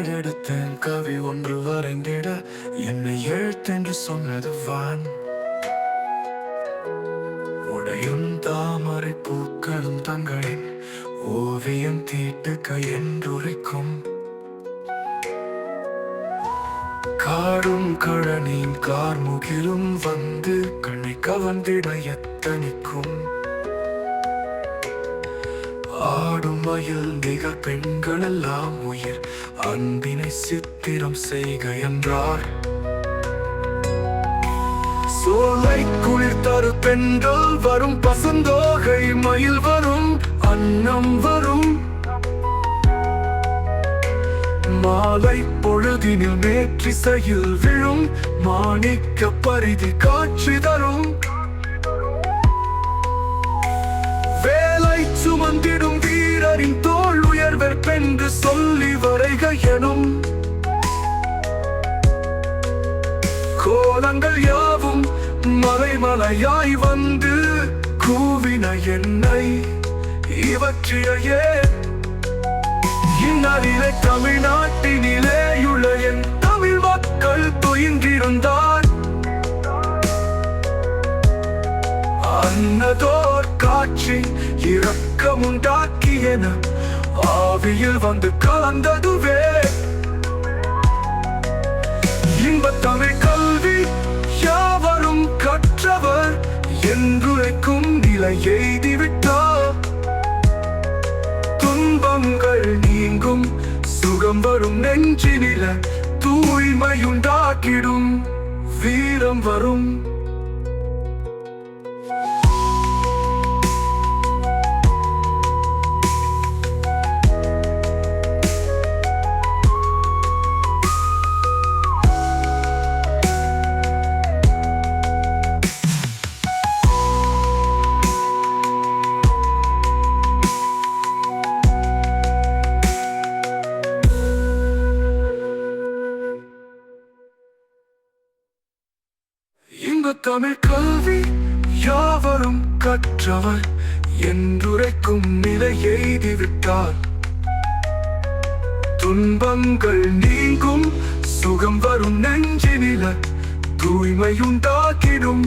ஏடெடுத்தேன் கவி ஒன்று வரைந்திட, என்னை எழுத்தென்று சொன்னது வான். உடையும் தாமரை பூக்களும் தங்களின் ஓவியம் தீட்டுக்க என்றுரைக்கும். காடும் கழனின் கார்முகிலும் வந்து கண்ணை கவர்ந்திட எத்தனிக்கும். ஆடும் மயில் மிக பெண்கள் எல்லாம் உயிர் அன்பினை சித்திரம் செய்க என்றார். சோலை குளிர் தரு பெண்கள் வரும், பசுந்தோகை மயில் வரும், அன்னம் வரும். மாலை பொழுதினில் மேற்றிசையில் விழும் மாணிக்க பரிதி காட்சி தரும். வேலை சுமந்திடும் வீரரின் தோல் உயர்வென்று சொல்லி வரைக எனும். கோலங்கள் யாவும் மலைமலையாய் வந்து கூவின என்னை இவற்றிலேயே. இந்நாளிலே தமிழ்நாட்டினிலேயுள்ள என் தமிழ் மக்கள் துயின்றிருந்தார். அன்னதோர் காட்சி இரக்கமுண்டாக்கியன ஆவியில் வந்து கலந்ததுவே. இன்பத் தமிழ் கல்வி யாவரும் கற்றவர் என்றுரைக்கும் நிலை எய்திவிட்டார். துன்பங்கள் நீங்கும், சுகம் வரும், நெஞ்சினில தூய்மையுண்டாக்கிடும் வீரம் வரும். தமிழ் கல்வி யாவரும் கற்றவர் என்றுரைக்கும் நிலை எய்திவிட்டார். துன்பங்கள் நீங்கும், சுகம் வரும், நெஞ்சினில தூய்மையுண்டாக்கிடும்